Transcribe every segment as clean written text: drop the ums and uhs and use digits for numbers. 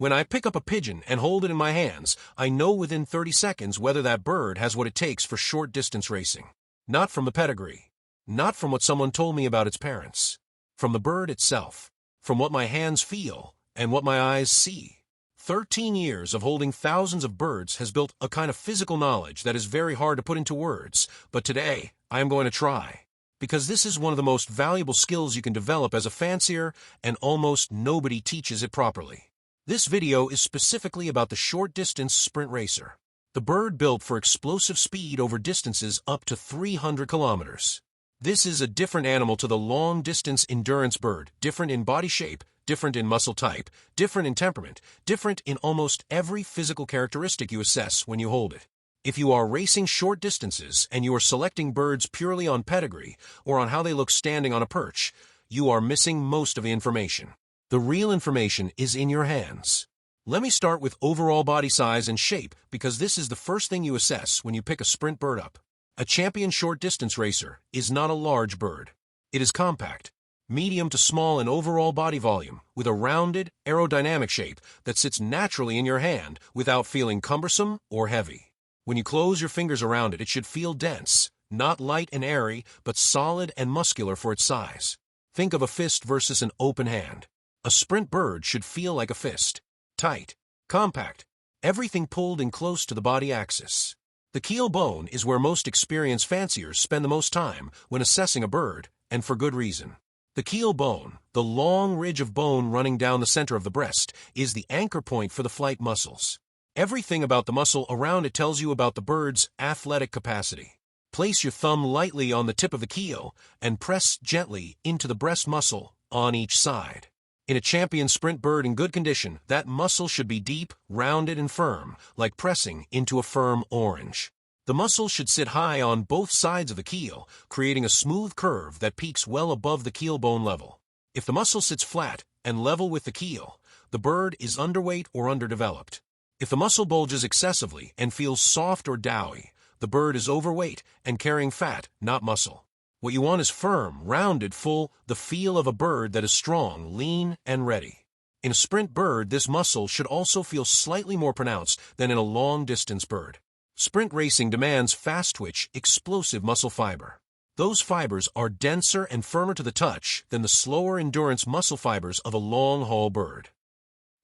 When I pick up a pigeon and hold it in my hands, I know within 30 seconds whether that bird has what it takes for short-distance racing. Not from the pedigree. Not from what someone told me about its parents. From the bird itself. From what my hands feel and what my eyes see. 13 years of holding thousands of birds has built a kind of physical knowledge that is very hard to put into words, but today I am going to try. Because this is one of the most valuable skills you can develop as a fancier, and almost nobody teaches it properly. This video is specifically about the short-distance sprint racer. The bird built for explosive speed over distances up to 300 kilometers. This is a different animal to the long-distance endurance bird, different in body shape, different in muscle type, different in temperament, different in almost every physical characteristic you assess when you hold it. If you are racing short distances and you are selecting birds purely on pedigree or on how they look standing on a perch, you are missing most of the information. The real information is in your hands. Let me start with overall body size and shape because this is the first thing you assess when you pick a sprint bird up. A champion short-distance racer is not a large bird. It is compact, medium to small in overall body volume, with a rounded, aerodynamic shape that sits naturally in your hand without feeling cumbersome or heavy. When you close your fingers around it, it should feel dense, not light and airy, but solid and muscular for its size. Think of a fist versus an open hand. A sprint bird should feel like a fist. Tight, compact, everything pulled in close to the body axis. The keel bone is where most experienced fanciers spend the most time when assessing a bird, and for good reason. The keel bone, the long ridge of bone running down the center of the breast, is the anchor point for the flight muscles. Everything about the muscle around it tells you about the bird's athletic capacity. Place your thumb lightly on the tip of the keel and press gently into the breast muscle on each side. In a champion sprint bird in good condition, that muscle should be deep, rounded, and firm, like pressing into a firm orange. The muscle should sit high on both sides of the keel, creating a smooth curve that peaks well above the keel bone level. If the muscle sits flat and level with the keel, the bird is underweight or underdeveloped. If the muscle bulges excessively and feels soft or doughy, the bird is overweight and carrying fat, not muscle. What you want is firm, rounded, full, the feel of a bird that is strong, lean, and ready. In a sprint bird, this muscle should also feel slightly more pronounced than in a long-distance bird. Sprint racing demands fast-twitch, explosive muscle fiber. Those fibers are denser and firmer to the touch than the slower endurance muscle fibers of a long-haul bird.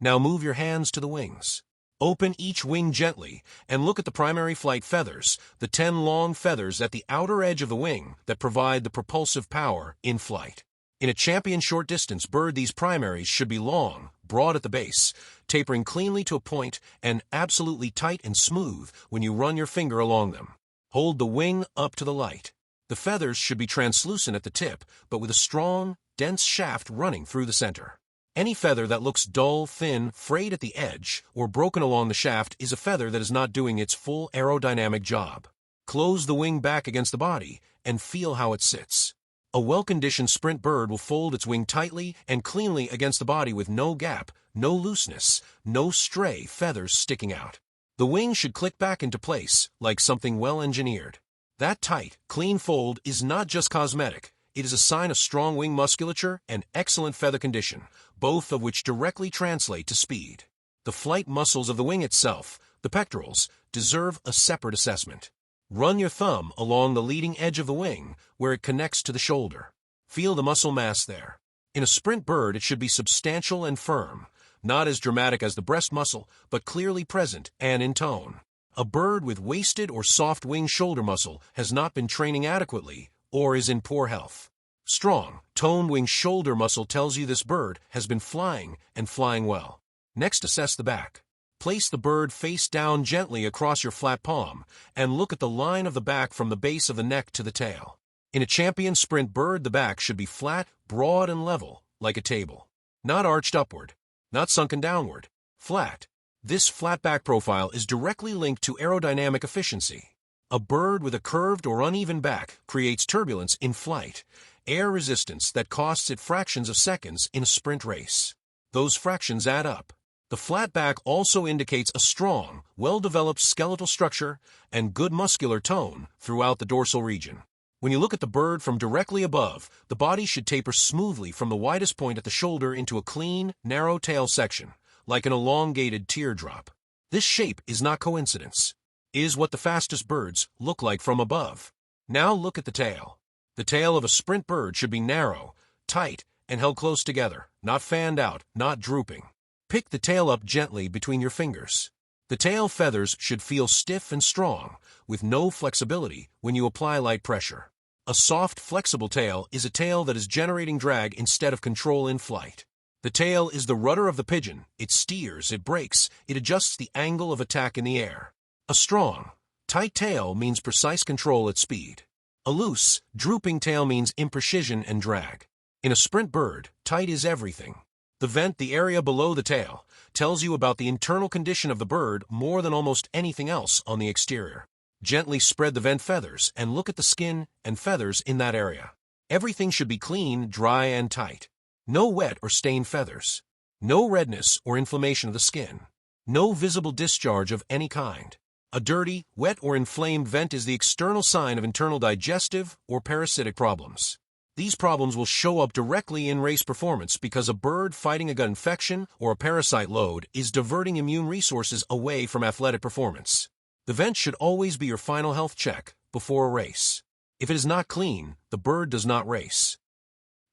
Now move your hands to the wings. Open each wing gently and look at the primary flight feathers, the 10 long feathers at the outer edge of the wing that provide the propulsive power in flight. In a champion short-distance bird, these primaries should be long, broad at the base, tapering cleanly to a point, and absolutely tight and smooth when you run your finger along them. Hold the wing up to the light. The feathers should be translucent at the tip, but with a strong, dense shaft running through the center. Any feather that looks dull, thin, frayed at the edge, or broken along the shaft is a feather that is not doing its full aerodynamic job. Close the wing back against the body and feel how it sits. A well-conditioned sprint bird will fold its wing tightly and cleanly against the body with no gap, no looseness, no stray feathers sticking out. The wing should click back into place like something well-engineered. That tight, clean fold is not just cosmetic. It is a sign of strong wing musculature and excellent feather condition, both of which directly translate to speed. The flight muscles of the wing itself, the pectorals, deserve a separate assessment. Run your thumb along the leading edge of the wing where it connects to the shoulder. Feel the muscle mass there. In a sprint bird, it should be substantial and firm, not as dramatic as the breast muscle, but clearly present and in tone. A bird with wasted or soft wing shoulder muscle has not been training adequately or is in poor health. Strong, toned wing shoulder muscle tells you this bird has been flying and flying well. Next, assess the back. Place the bird face down gently across your flat palm and look at the line of the back from the base of the neck to the tail. In a champion sprint bird, the back should be flat, broad, and level, like a table. Not arched upward, not sunken downward, flat. This flat back profile is directly linked to aerodynamic efficiency. A bird with a curved or uneven back creates turbulence in flight, air resistance that costs it fractions of seconds in a sprint race. Those fractions add up. The flat back also indicates a strong, well-developed skeletal structure and good muscular tone throughout the dorsal region. When you look at the bird from directly above, the body should taper smoothly from the widest point at the shoulder into a clean, narrow tail section, like an elongated teardrop. This shape is not coincidence. It is what the fastest birds look like from above. Now look at the tail. The tail of a sprint bird should be narrow, tight, and held close together, not fanned out, not drooping. Pick the tail up gently between your fingers. The tail feathers should feel stiff and strong, with no flexibility when you apply light pressure. A soft, flexible tail is a tail that is generating drag instead of control in flight. The tail is the rudder of the pigeon. It steers, it brakes, it adjusts the angle of attack in the air. A strong, tight tail means precise control at speed. A loose, drooping tail means imprecision and drag. In a sprint bird, tight is everything. The vent, the area below the tail, tells you about the internal condition of the bird more than almost anything else on the exterior. Gently spread the vent feathers and look at the skin and feathers in that area. Everything should be clean, dry, and tight. No wet or stained feathers. No redness or inflammation of the skin. No visible discharge of any kind. A dirty, wet, or inflamed vent is the external sign of internal digestive or parasitic problems. These problems will show up directly in race performance because a bird fighting a gut infection or a parasite load is diverting immune resources away from athletic performance. The vent should always be your final health check before a race. If it is not clean, the bird does not race.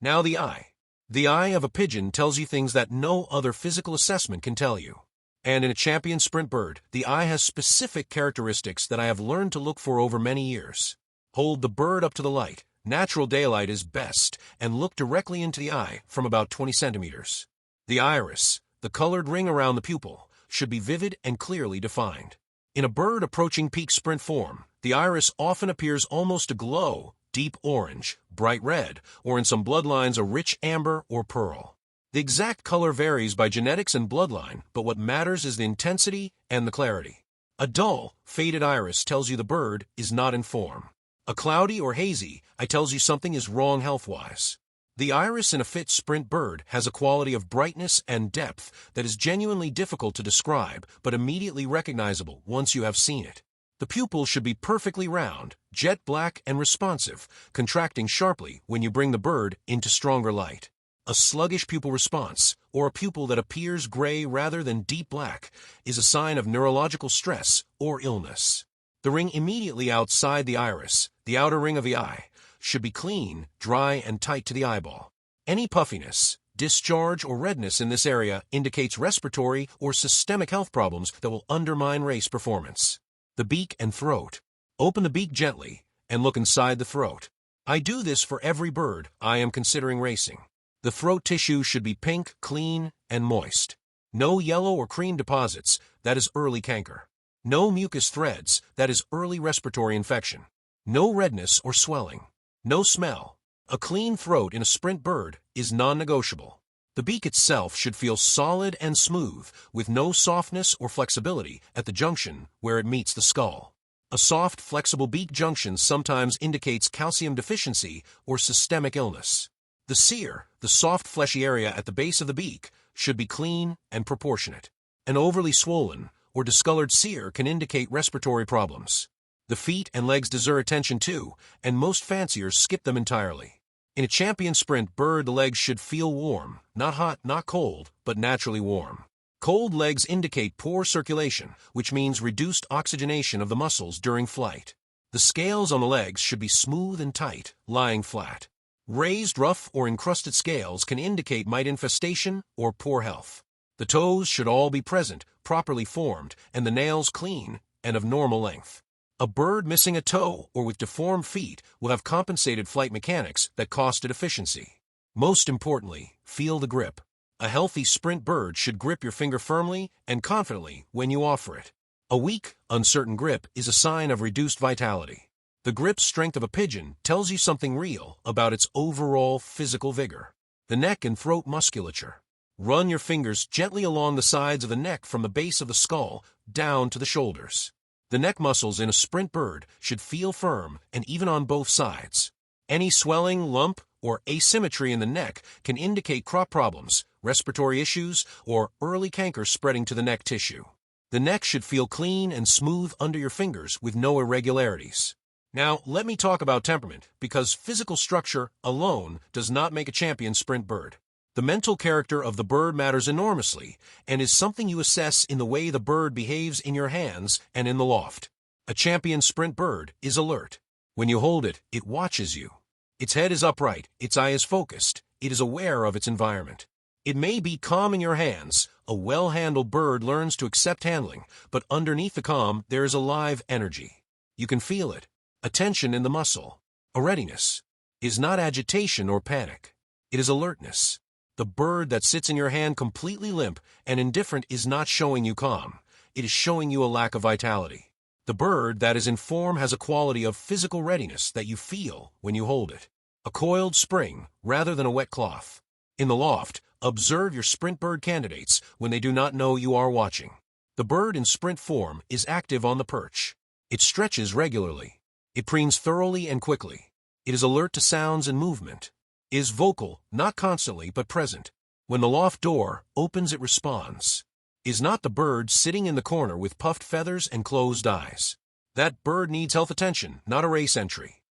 Now the eye. The eye of a pigeon tells you things that no other physical assessment can tell you. And in a champion sprint bird, the eye has specific characteristics that I have learned to look for over many years. Hold the bird up to the light. Natural daylight is best, and look directly into the eye from about 20 centimeters. The iris, the colored ring around the pupil, should be vivid and clearly defined. In a bird approaching peak sprint form, the iris often appears almost aglow, deep orange, bright red, or in some bloodlines a rich amber or pearl. The exact color varies by genetics and bloodline, but what matters is the intensity and the clarity. A dull, faded iris tells you the bird is not in form. A cloudy or hazy eye tells you something is wrong health-wise. The iris in a fit sprint bird has a quality of brightness and depth that is genuinely difficult to describe, but immediately recognizable once you have seen it. The pupil should be perfectly round, jet black and responsive, contracting sharply when you bring the bird into stronger light. A sluggish pupil response, or a pupil that appears gray rather than deep black, is a sign of neurological stress or illness. The ring immediately outside the iris, the outer ring of the eye, should be clean, dry, and tight to the eyeball. Any puffiness, discharge, or redness in this area indicates respiratory or systemic health problems that will undermine race performance. The beak and throat. Open the beak gently and look inside the throat. I do this for every bird I am considering racing. The throat tissue should be pink, clean, and moist. No yellow or cream deposits, that is early canker. No mucus threads, that is early respiratory infection. No redness or swelling. No smell. A clean throat in a sprint bird is non-negotiable. The beak itself should feel solid and smooth, with no softness or flexibility at the junction where it meets the skull. A soft, flexible beak junction sometimes indicates calcium deficiency or systemic illness. The cere, the soft fleshy area at the base of the beak, should be clean and proportionate. An overly swollen or discolored cere can indicate respiratory problems. The feet and legs deserve attention too, and most fanciers skip them entirely. In a champion sprint bird, the legs should feel warm, not hot, not cold, but naturally warm. Cold legs indicate poor circulation, which means reduced oxygenation of the muscles during flight. The scales on the legs should be smooth and tight, lying flat. Raised, rough, or encrusted scales can indicate mite infestation or poor health. The toes should all be present, properly formed, and the nails clean and of normal length. A bird missing a toe or with deformed feet will have compensated flight mechanics that costed efficiency. Most importantly, feel the grip. A healthy sprint bird should grip your finger firmly and confidently when you offer it. A weak, uncertain grip is a sign of reduced vitality. The grip strength of a pigeon tells you something real about its overall physical vigor. The neck and throat musculature. Run your fingers gently along the sides of the neck from the base of the skull down to the shoulders. The neck muscles in a sprint bird should feel firm and even on both sides. Any swelling, lump, or asymmetry in the neck can indicate crop problems, respiratory issues, or early canker spreading to the neck tissue. The neck should feel clean and smooth under your fingers with no irregularities. Now, let me talk about temperament, because physical structure alone does not make a champion sprint bird. The mental character of the bird matters enormously and is something you assess in the way the bird behaves in your hands and in the loft. A champion sprint bird is alert. When you hold it, it watches you. Its head is upright, its eye is focused, it is aware of its environment. It may be calm in your hands. A well-handled bird learns to accept handling, but underneath the calm there is a live energy. You can feel it. A tension in the muscle. A readiness. It is not agitation or panic. It is alertness. The bird that sits in your hand completely limp and indifferent is not showing you calm. It is showing you a lack of vitality. The bird that is in form has a quality of physical readiness that you feel when you hold it. A coiled spring rather than a wet cloth. In the loft, observe your sprint bird candidates when they do not know you are watching. The bird in sprint form is active on the perch. It stretches regularly. It preens thoroughly and quickly. It is alert to sounds and movement. It is vocal, not constantly but present. When the loft door opens, it responds. It is not the bird sitting in the corner with puffed feathers and closed eyes. That bird needs health attention, not a race entry.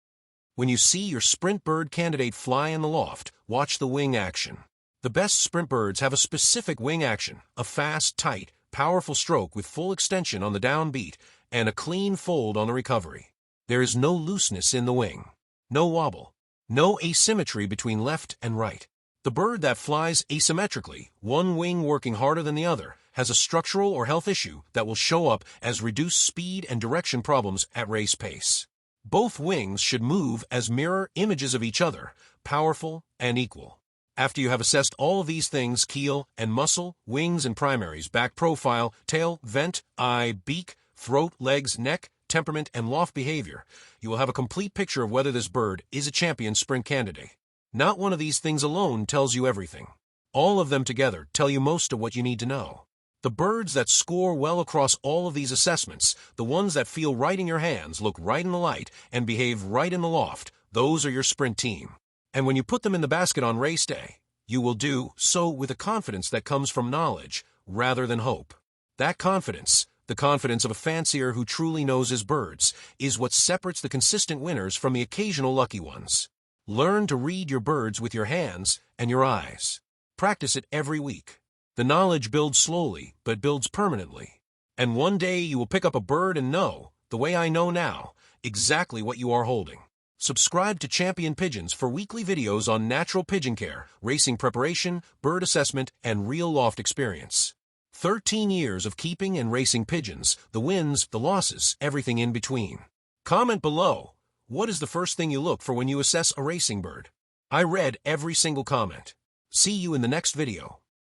When you see your sprint bird candidate fly in the loft, watch the wing action. The best sprint birds have a specific wing action, a fast, tight, powerful stroke with full extension on the downbeat and a clean fold on the recovery. There is no looseness in the wing, no wobble, no asymmetry between left and right. The bird that flies asymmetrically, one wing working harder than the other, has a structural or health issue that will show up as reduced speed and direction problems at race pace. Both wings should move as mirror images of each other, powerful and equal. After you have assessed all of these things, keel and muscle, wings and primaries, back profile, tail, vent, eye, beak, throat, legs, neck, temperament, and loft behavior, you will have a complete picture of whether this bird is a champion sprint candidate. Not one of these things alone tells you everything. All of them together tell you most of what you need to know. The birds that score well across all of these assessments, the ones that feel right in your hands, look right in the light, and behave right in the loft, those are your sprint team. And when you put them in the basket on race day, you will do so with a confidence that comes from knowledge rather than hope. That confidence, the confidence of a fancier who truly knows his birds, is what separates the consistent winners from the occasional lucky ones. Learn to read your birds with your hands and your eyes. Practice it every week. The knowledge builds slowly, but builds permanently. And one day you will pick up a bird and know, the way I know now, exactly what you are holding. Subscribe to Champion Pigeons for weekly videos on natural pigeon care, racing preparation, bird assessment, and real loft experience. 13 years of keeping and racing pigeons, the wins, the losses, everything in between. Comment below, what is the first thing you look for when you assess a racing bird? I read every single comment. See you in the next video.